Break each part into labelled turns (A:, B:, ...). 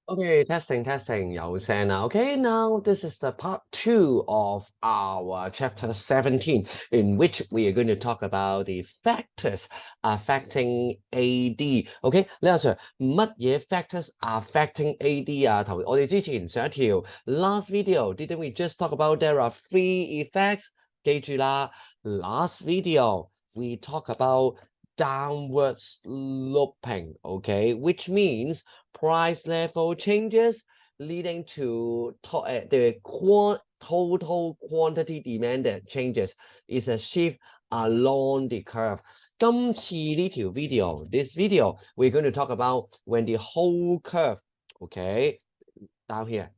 A: Okay, testing,有聲啦. Okay, now this is the part 2 of our chapter 17, in which we are going to talk about the factors affecting AD. Okay, 呢個 Sir, 乜嘢 factors affecting AD 啊？我哋之前上一條 last video, didn't we just talk about there are 3 effects? 記住啦, last video we talk about downward sloping, okay, which means price level changes leading to the total quantity demanded changes is a shift along the curve. 今次呢條 this video, we're going to talk about when the whole curve, okay, down here,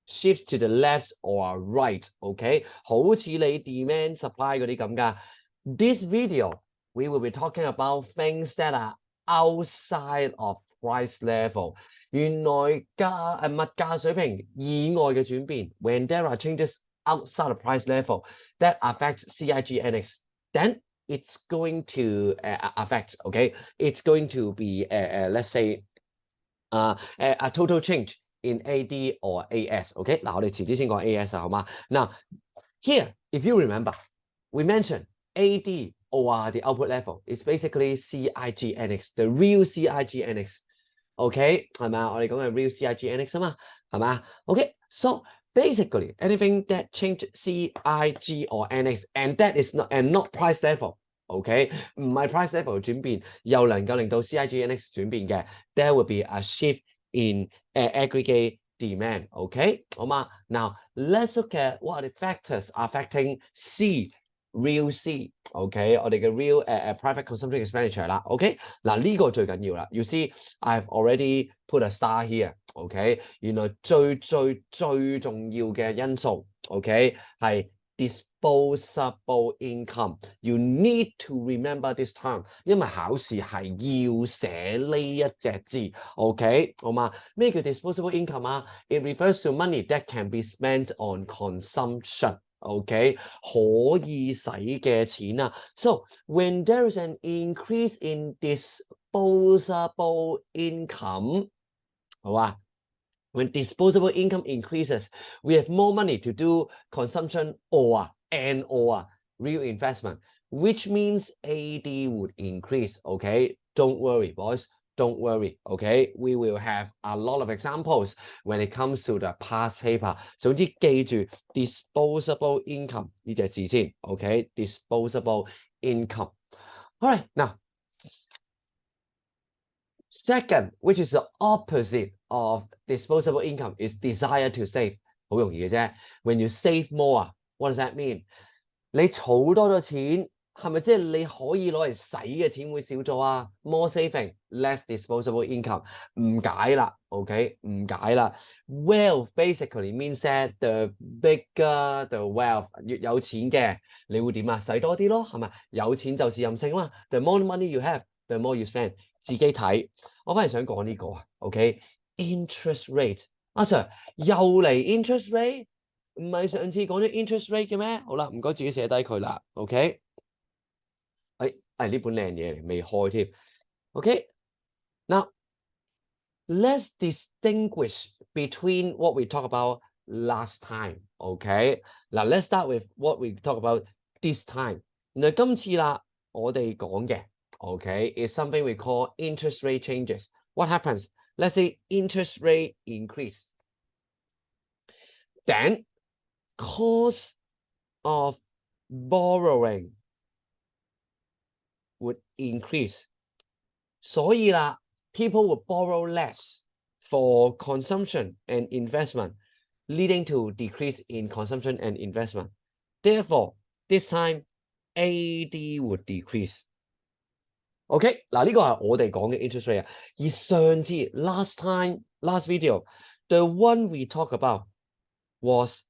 A: shifts to the left or right, okay, 好似你 demand supply 嗰啲咁㗎. This video, we will be talking about things that are outside of price level. 原來物價水平以外嘅轉變 when there are changes outside of price level that affects CIGNX, then it's going to affect, okay, it's going to be, let's say, a total change in AD or AS, okay? 嗱，我哋遲啲先講 AS 啊，好嗎？ Now, here, if you remember, we mentioned AD or the output level is basically CIGNX, the real CIGNX, okay? 係咪啊？我哋講嘅 real CIGNX 啊嘛，係咪啊？ Okay, so basically anything that change CIG or NX and that is not price level, okay? 唔係 price level 轉變，又能夠令到 CIGNX 轉變嘅 there will be a shift in aggregate demand, okay? 好嘛？ Now let's look at what are the factors affecting C, real C, okay? 我哋嘅 real private consumption expenditure 啦 ，OK? 嗱，呢個最緊要啦。You see, I've already put a star here, OK? 原來最重要嘅因素 ，OK 係 disposable income. You need to remember this term， 因為考試係要寫呢一隻字 ，OK 好嘛？咩叫 disposable income 啊？ It refers to money that can be spent on consumption. OK 可以使嘅錢啊。So when there is an increase in disposable income， 好啊。When disposable income increases, we have more money to do consumption or real investment, which means AD would increase, okay? Don't worry, boys. Don't worry, okay? We will have a lot of examples when it comes to the past paper. 總之記住 disposable income 呢隻字先 ，okay? Disposable income. All right, now, second, which is the opposite of disposable income, is desire to save. 好容易嘅啫。When you save more, what does that mean? 你儲多咗錢，係咪即係你可以攞嚟使嘅錢會少咗啊？ More saving, less disposable income. 誤解啦 ，OK？ 誤解啦。Wealth basically means that the bigger the wealth， 越有錢嘅，你會點啊？使多啲咯，係咪？有錢就是任性嘛。The more money you have, the more you spend。自己睇，我反而想講呢個啊 ，OK？Interest rate， 阿 Sir 又嚟 interest rate， 唔係上次講咗 interest rate 嘅咩？好啦，唔該自己寫低佢啦 ，OK？ 呢本靚嘢嚟，未開添 ，OK？Now let's distinguish between what we talk about last time, OK？ 嗱 ，let's start with what we talk about this time。原來今次啦，我哋講嘅。Okay, is something we call interest rate changes. What happens? Let's say interest rate increase. Then cost of borrowing would increase. 所以啦 people would borrow less for consumption and investment, leading to decrease in consumption and investment. Therefore, this time AD would decrease. OK， 嗱呢個係我哋講嘅 interest rate 啊，而上次 last video the one we talk about was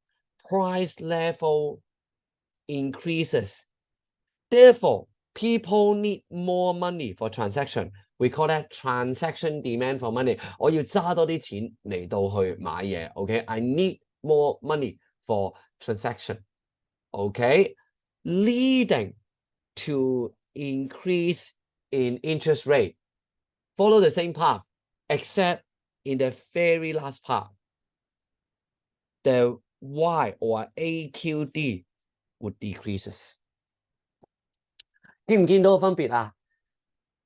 A: price level increases. Therefore, people need more money for transaction. We call that transaction demand for money. 我要揸多啲錢嚟到去買嘢 ，OK？ I need more money for transaction. OK， leading to increase in interest rate, follow the same path, except in the very last part, the Y or AQD would decreases. 見唔見到個分別啊？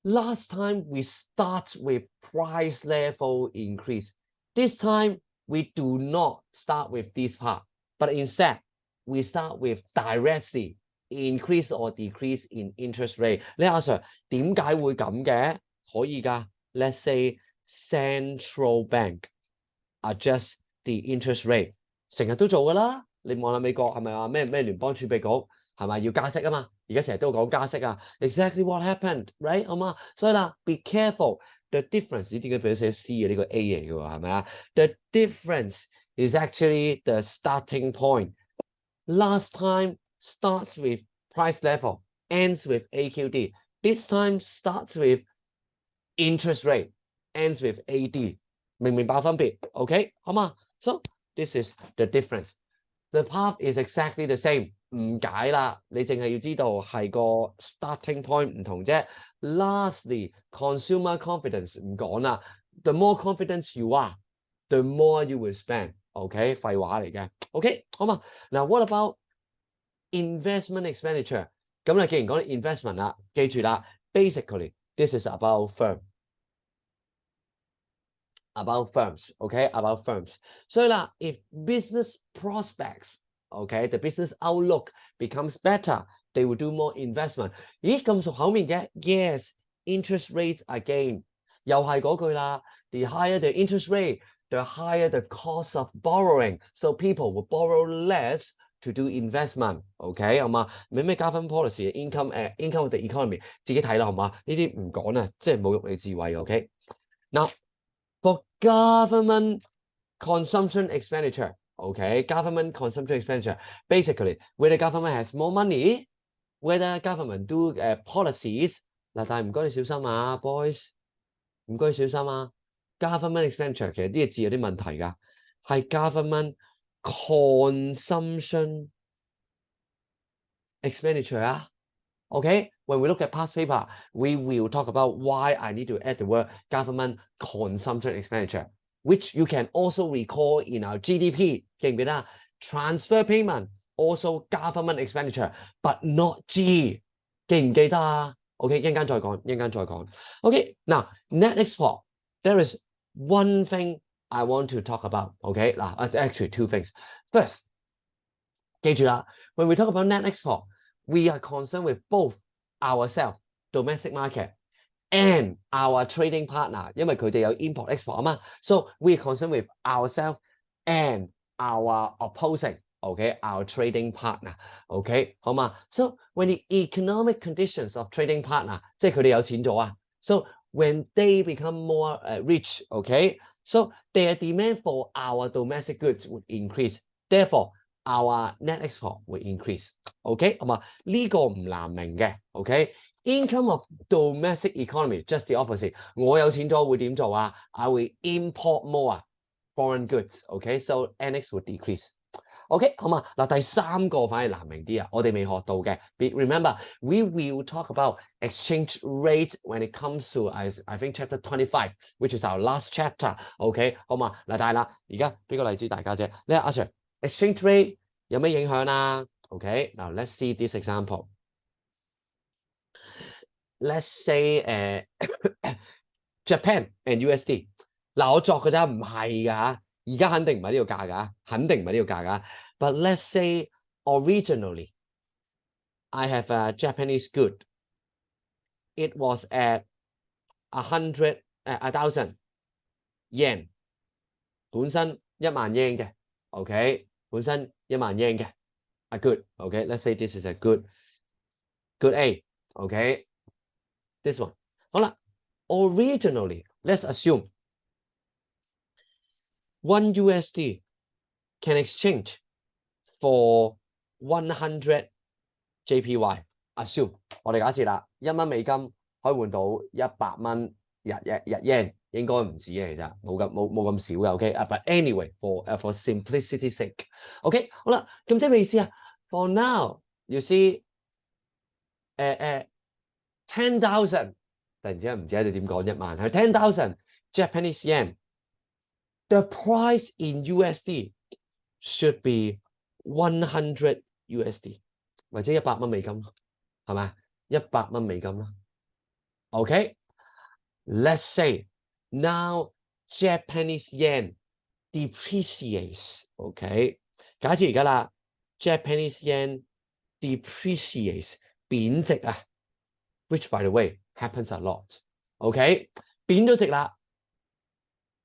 A: Last time we start with price level increase. This time we do not start with this part, but instead we start with directly increase or decrease in interest rate. 你阿 Sir 點解會咁嘅？可以㗎。Let's say central bank adjust the interest rate， 成日都做㗎啦。你望下美國係咪話咩聯邦儲備局係咪要加息啊嘛？而家成日都講加息啊。Exactly what happened, right？ 好嘛？所以啦 ，be careful the difference。呢啲嘅俾寫 C 嘅呢個 A 嚟嘅喎，係咪啊 ？The difference is actually the starting point. Last time starts with price level, ends with AQD. This time starts with interest rate, ends with AD. 明唔明白分別 ？OK， 好嘛 ？So this is the difference. The path is exactly the same. 唔解啦，你淨係要知道係個 starting point 唔同啫。Lastly, consumer confidence 唔講啦。The more confident you are, the more you will spend. OK， 廢話嚟嘅。OK， 好嘛？嗱 ，what about investment expenditure？ 咁你既然講 investment 啦，記住啦 ，basically this is about firms.About firms, okay? About firms. So lah, if business prospects, okay, the business outlook becomes better, they will do more investment. 咦，咁熟口面嘅 ？Yes, interest rates again. 又係嗰句啦 ，the higher the interest rate, the higher the cost of borrowing. So people will borrow less to do investment. OK， 好嘛？咩加分 policy, income of the economy， 自己睇啦，好嘛？呢啲唔講啊，即係侮辱你智慧。OK， now。For government consumption expenditure, okay, government consumption expenditure, basically, whether government has more money, whether government do policies, 嗱，但係唔該你小心啊 ，boys， 唔該小心啊 ，government expenditure 其實呢個字有啲問題㗎，係 government consumption expenditure 啊。Okay, when we look at past paper, we will talk about why I need to add the word government consumption expenditure, which you can also recall in our GDP. 記唔記得 ？Transfer payment also government expenditure, but not G. 記唔記得啊 ？OK， 一陣間再講，一陣間再講。OK， now net export, there is one thing I want to talk about. OK， 嗱，actually two things. First， 記住啦 ，when we talk about net export。We are concerned with both ourselves, domestic market, and our trading partner. 因為佢哋有 import export 啊嘛 ，so we are concerned with ourselves and our opposing, okay, our trading partner, okay, 好嘛 ？So when the economic conditions of trading partner， 即係佢哋有錢咗啊 ，so when they become more rich, okay, so their demand for our domestic goods would increase. Therefore,Our net export will increase. OK， 好嘛？呢個唔難明嘅。OK，income of domestic economy just the opposite。我有錢咗會點做啊 ？I will import more foreign goods. OK，so NX will decrease. OK， 好嘛？嗱，第三個反而難明啲啊，我哋未學到嘅。Remember, we will talk about exchange rate when it comes to I think chapter 25, which is our last chapter. OK， 好嘛？嗱，但係啦，而家俾個例子大家啫。你阿 Sir。Exchange rate 有咩影響啊 ？Okay, now let's see this example. Let's say Japan and USD。嗱，我作嘅咋，唔係㗎嚇，而家肯定唔係呢個價㗎，肯定唔係呢個價㗎。But let's say originally I have a Japanese good. It was at 1,000 yen， 本身1,000 yen 嘅 ，OK。本身1,000 yen 嘅 a good, okay, let's say this is a good A, okay, this one. 好啦 originally, let's assume 1 USD can exchange for 100 JPY. Assume 我哋假設啦，1蚊美金可以換到100蚊日 yen。應該唔止嘅，其實冇咁少嘅 ，OK。But anyway, for simplicity sake，OK， 好啦，咁即係咩意思啊 ？For now, you see， 10,000， 突然之間唔知你點講1萬，係10,000 Japanese yen the price in USD should be 100 USD 或者100蚊美金，係咪？100蚊美金啦。Okay, let's say now Japanese yen depreciates. Okay, 假設而家啦 ，Japanese yen depreciates 貶值啊 ，which by the way happens a lot. Okay, 貶咗值啦。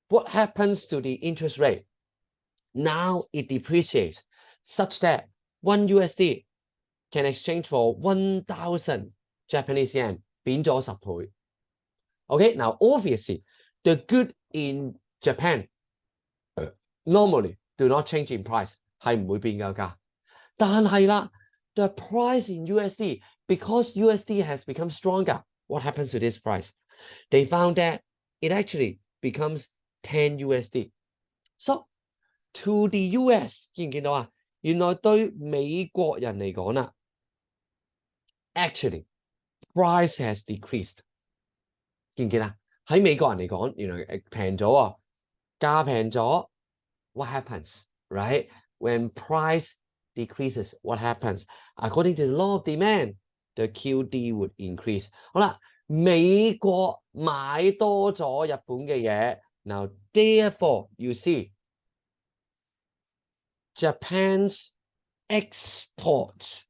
A: What happens to the interest rate? Now it depreciates such that 1 USD can exchange for 1,000 Japanese yen, 貶咗10倍。Okay, now obviously the good in Japan normally do not change in price，係唔會變嘅價。但係啦 ，the price in USD because USD has become stronger. What happens to this price? They found that it actually becomes 10 USD. So to the US 見唔見到啊？原來對美國人嚟講啦 ，actually price has decreased。見唔見啊？喺美國人嚟講，原來平咗喎，價平咗。What happens, right? When price decreases, what happens? According to the law of demand, the QD would increase. 好啦，美國買多咗日本嘅嘢 ，now therefore you see Japan's exports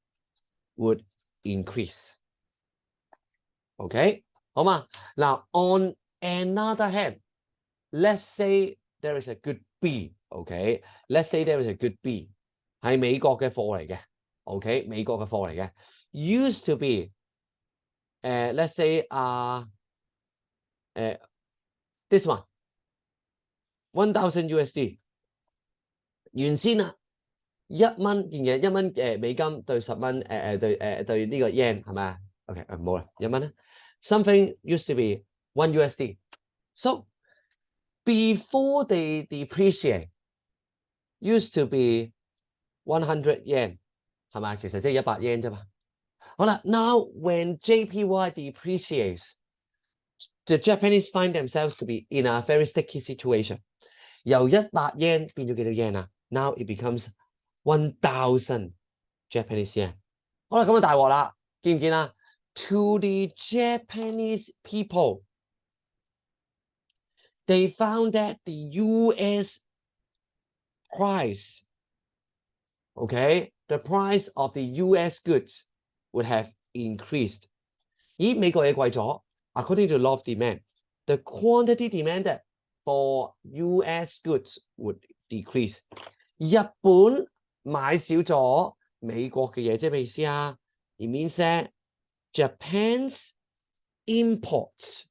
A: would increase. Okay, 好嘛？嗱 on another hand, let's say there is a good B. Okay, let's say there is a good B. 係美國嘅貨嚟嘅 ，OK， 美國嘅貨嚟嘅 ，used to be， let's say this one 1,000 USD， 原先啊1蚊件嘢1蚊美金對10蚊對呢個 yen 係咪啊 ？OK 冇啦1蚊啦 ，something used to be 1 USD， so before they depreciate used to be 100 yen 係咪？其實即係100 yen 啫嘛。好啦 ，now when JPY depreciates, the Japanese find themselves to be in a very sticky situation. 由100 yen 變咗幾多 yen 啊 ？Now it becomes 1,000 Japanese yen。好啦，咁啊大鑊啦，見唔見啊 ？To the Japanese people, they found that the US price, okay, the price of the US goods would have increased. 咦，美國嘢貴咗 ，according to law of demand, the quantity demanded for US goods would decrease. 日本買少咗美國嘅嘢，即係咩意思啊？ It means that Japan's imports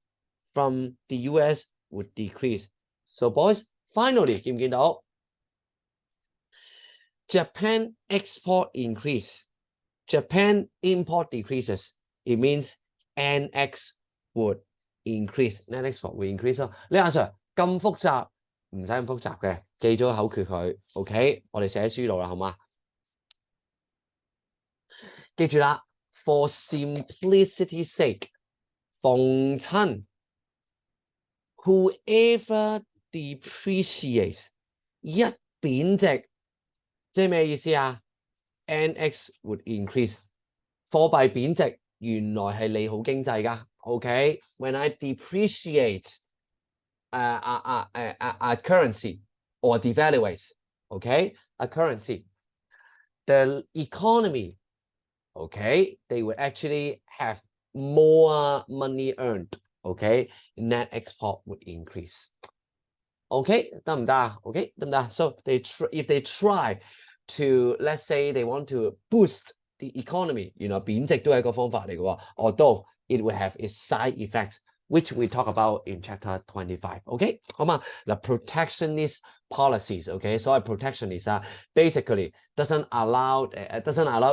A: from the US would decrease. So boys, finally 見唔見到 ？Japan export increase, Japan import decreases. It means NX would increase, net export 會 increase 咯。你阿 Sir 咁複雜，唔使咁複雜嘅，記咗口訣佢。OK， 我哋寫喺書度啦，好嗎？記住啦 ，for simplicity's sake， 逢親 whoever depreciates 一貶值，即係咩意思啊 ？NX would increase， 貨幣貶值原來係利好經濟㗎。OK，when I depreciate a currency or devaluates, okay, a currency, the economy, okay, they would actually have more money earned, okay, net export would increase. Okay, 得唔得啊 ？OK， 得唔得？ So if they try to, let's say they want to boost the economy, 原來貶值都係一個方法嚟嘅喎 ，although it would have its side effects, which we talk about in chapter 25. OK， 好嘛？嗱 ，protectionist policies, OK， 所謂 protectionist 啊 ，basically doesn't allow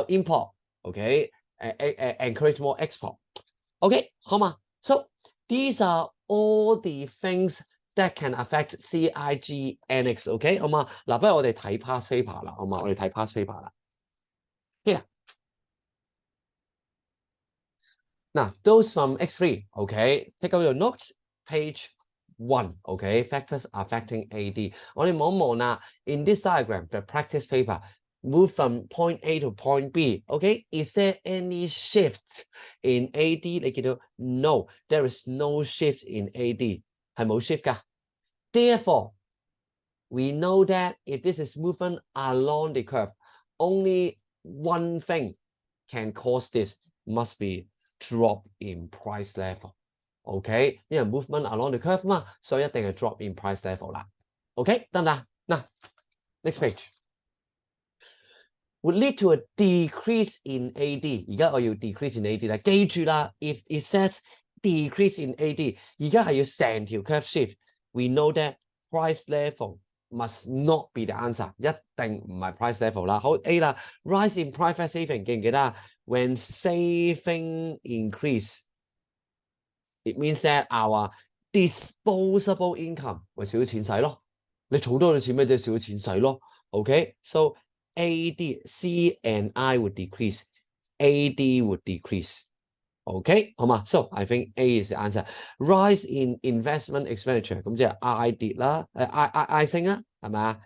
A: import, OK， encourage more export. OK， 好嘛 ？So these are all the things that can affect CIG NX. OK， 好嘛？嗱，不如我哋睇 past paper 啦，好嘛？我哋睇 past paper 啦。Here。Now, those from X3, okay, take out your notes, page one. Okay, factors affecting AD. 我哋望一望啦 in this diagram, the practice paper, move from point A to point B. Okay, is there any shift in AD? 你見到 no, there is no shift in AD. 係冇 shift 㗎。Therefore, we know that if this is movement along the curve, only one thing can cause this, must be drop in price level. OK， 因為 movement along the curve 嘛，所以一定係 drop in price level 啦。OK， 得唔得？嗱 ，next page would lead to a decrease in AD。而家我要 decrease in AD 啦，記住啦 ，if it says decrease in AD， 而家係要成條 curve shift。We know that price level must not be the answer， 一定唔係 price level 啦。好 A 啦 ，rise in private saving 記唔記得啊 ？When saving increase, it means that our disposable income 咪少咗錢使咯。你儲多咗錢咩？即係少咗錢使咯。OK， so AD, C and I would decrease, AD would decrease. OK， 好嘛 ？So I think A is the answer. Rise in investment expenditure， 咁即係 I 跌啦，I 升啊，係咪啊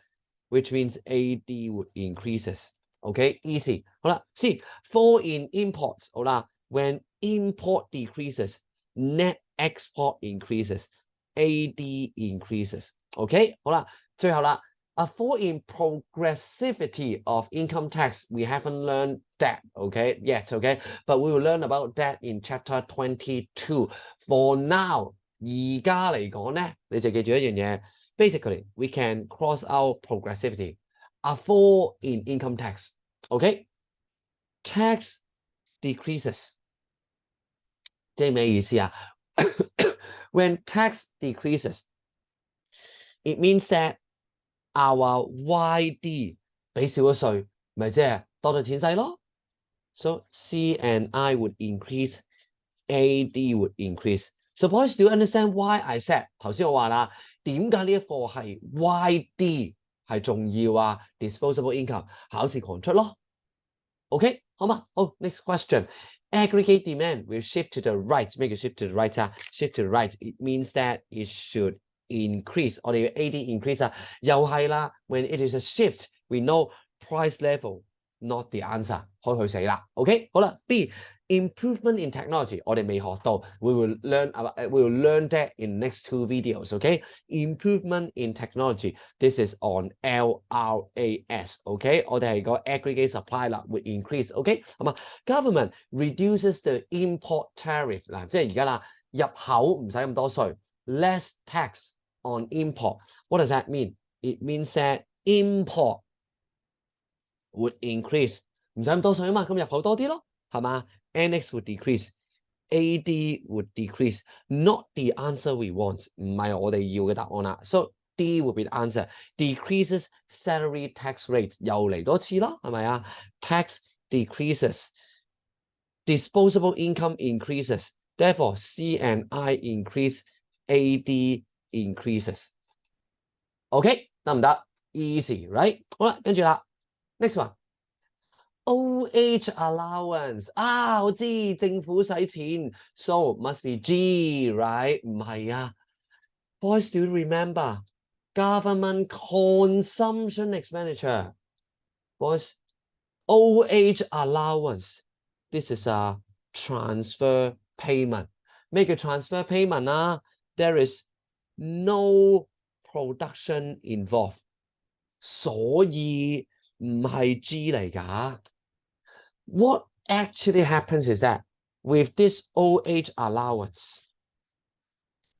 A: ？Which means AD would increases。OK，easy。好啦 ，C fall in imports， 好啦 ，when import decreases, net export increases, AD increases。OK， 好啦，最後啦。A fall in progressivity of income tax. We haven't learned that, okay, yet, okay? But we will learn about that in chapter 22. For now, 而家嚟講咧，你就記住一樣嘢。Basically, we can cross out progressivity. A fall in income tax, okay? Tax decreases. 即係咩意思啊？When tax decreases, it means that our YD 俾少咗稅，咪即係多咗錢使咯。So C and I would increase, AD would increase. Suppose do you understand why I said 頭先我話啦，點解呢一課係 YD 係重要啊 ？Disposable income 考試狂出咯。OK， 好嘛？好 ，next question. Aggregate demand will shift to the right. Make a shift to the right 啊 ，shift to the right. It means that it should increase， 我哋嘅 AD increase 啊，又係啦。When it is a shift, we know price level not the answer， 開去死啦。OK， 好啦 ，B improvement in technology， 我哋未學到 ，we will learn that in next two videos。OK，improvement in technology，this is on LRAS。OK， 我哋係個 aggregate supply 啦，會 increase。OK， 係嘛 ？Government reduces the import tariff 嗱，即係而家啦，入口唔使咁多稅 ，less tax on import. What does that mean? It means that import would increase. 唔使咁多稅啊嘛，咁入口多啲咯，係嘛 ？NX would decrease, AD would decrease. Not the answer we want. 唔係我哋要嘅答案啦。So D would be the answer. Decreases salary tax rate 又嚟多次啦，係咪啊 ？Tax decreases. Disposable income increases. Therefore, C and I increase, AD increases. OK， 得唔得 ？Easy, right？ 好啦，跟住啦 ，next one。Old age allowance 啊，我知政府使錢 ，so must be G, right？ 唔係啊 ，boys do you remember government consumption expenditure? Boys, old age allowance. This is a transfer payment. 咩叫 transfer payment 啊 ？There is no production involved， 所以唔係 G 嚟㗎。What actually happens is that with this old age allowance，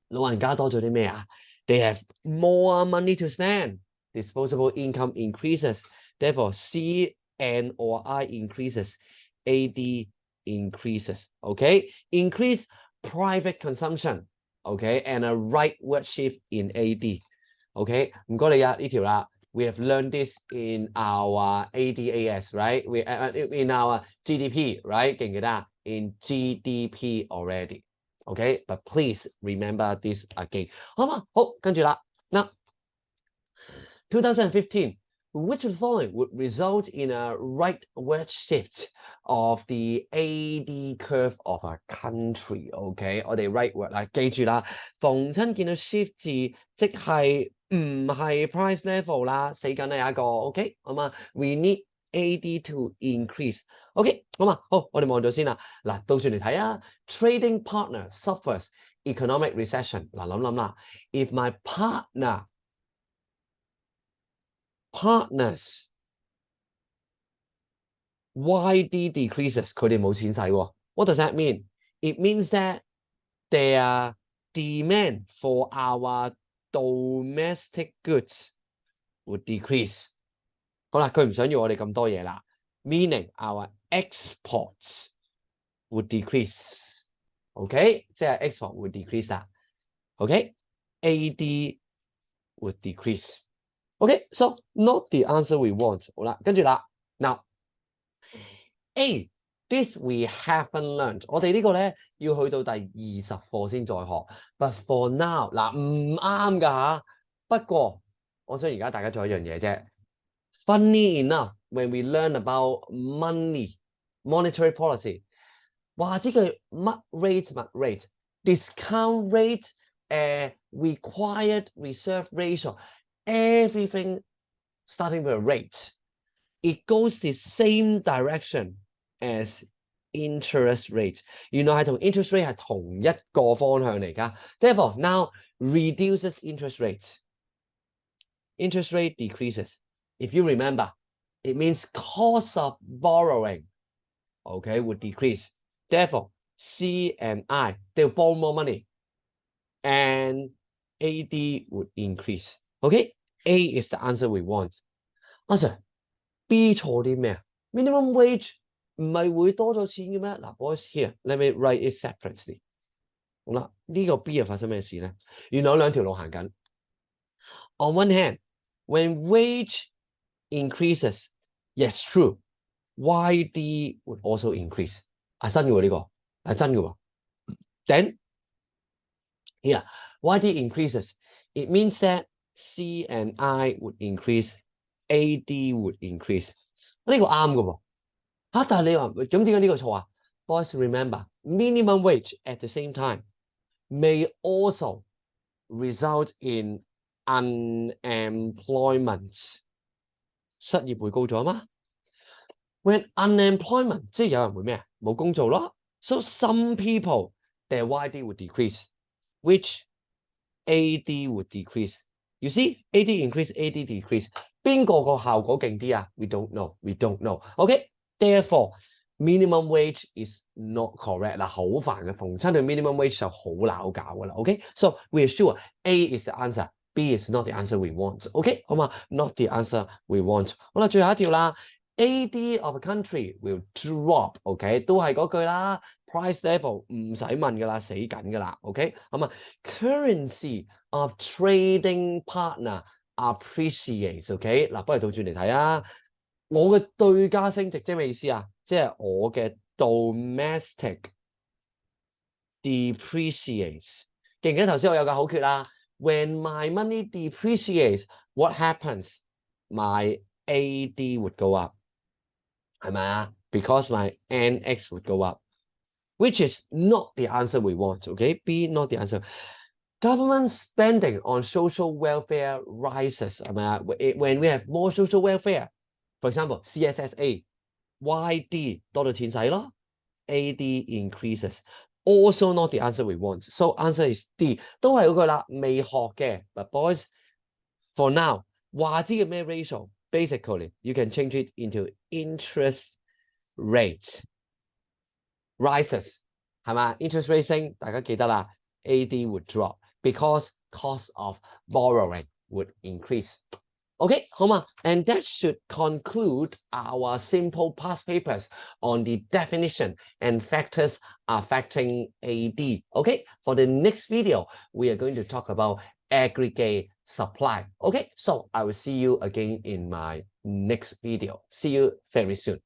A: 老人家多咗啲咩啊 ？They have more money to spend. Disposable income increases. Therefore, C and or I increases. AD increases. Okay, increase private consumption. Okay, and a rightward shift in AD. OK， 唔該你啊，呢條啦。We have learned this in our ADAS, right? In our GDP, right? 記唔記得啊 ？In GDP already. OK, but please remember this again. 好嘛，好，跟住啦。嗱 ，2015 which of the following would result in a rightward shift of the AD curve of a country? OK， 我哋 rightward 啦，記住啦，逢親見到 shift 字，即係唔係 price level 啦，死緊啦有一個 OK， 好嘛 ？We need AD to increase。OK， 好嘛？好，我哋望咗先啦。嗱，倒轉嚟睇啊 ，trading partner suffers economic recession。嗱，諗啦 ，if my partners YD decreases， 佢哋冇錢使喎。What does that mean? It means that their demand for our domestic goods would decrease。好啦，佢唔想要我哋咁多嘢啦 ，meaning our exports would decrease。OK， 即係 export would decrease 啦。OK，AD would decrease。OK，so not the answer we want。好啦，跟住啦 ，now A this we haven't learned。我哋呢個咧要去到第20課先再學。But for now，嗱唔啱㗎嚇。不過我想而家大家做一樣嘢啫。Funny enough, when we learn about monetary policy， 哇！知佢乜 rate discount rate， required reserve ratio， everything starting with a rate. It goes the same direction as interest rate。原來係同 interest rate 係同一個方向嚟㗎。Therefore, now reduces interest rate. Interest rate decreases. If you remember, it means cost of borrowing, okay, would decrease. Therefore, C and I, they'll borrow more money. And AD would increase. Okay, A is the answer we want. Answer B 錯啲咩啊 ？Minimum wage 唔係會多咗錢嘅咩？嗱 ，boys here, let me write it separately。好啦，呢個 B 又發生咩事咧？原來有兩條路行緊。On one hand, when wage increases, yes, true, YD would also increase。係真嘅喎呢個，係真嘅喎。Then here, YD increases, it means that C and I would increase, AD would increase。呢個啱嘅喎。嚇，但係你話咁點解呢個錯啊 ？Boys remember, minimum wage at the same time may also result in unemployment。失業會高咗嘛 ？When unemployment 即係有人會咩啊？冇工做咯。So some people their YD would decrease, which AD would decrease. You see, AD increase, AD decrease. 邊個個效果勁啲啊 ？We don't know. We don't know. OK, therefore, minimum wage is not correct 啦，好煩嘅，逢親對 minimum wage 就好鬧搞㗎啦。OK, so we are sure A is the answer. B is not the answer we want. OK， 好嘛 ？Not the answer we want。好啦，最後一條啦 ，AD of a country will drop。OK， 都係嗰句啦 ，price level 唔使問㗎啦，死緊㗎啦。OK， 好嘛 ？Currency of trading partner appreciates。OK， 嗱，不如倒轉嚟睇啊。我嘅對家升值即係咩意思啊？即係我嘅 domestic depreciates。記唔記得頭先我有個口訣啦？ When my money depreciates, what happens? My AD would go up. 係咪啊 ？Because my NX would go up, which is not the answer we want. Okay, B not the answer. Government spending on social welfare rises. 係咪啊 ？When we have more social welfare, for example, CSSA, YD 多咗錢使咯 ，AD increases. Also not the answer we want. So answer is D。都係嗰句啦，未學嘅。But boys, for now， 話知嘅咩 ratio？ Basically, you can change it into interest rate rises， 係嘛 ？interest rate 升，大家記得啦 ，AD would drop because cost of borrowing would increase。OK， 好嘛 ？And that should conclude our simple past papers on the definition and factors affecting AD. OK, for the next video, we are going to talk about aggregate supply. OK, so I will see you again in my next video. See you very soon.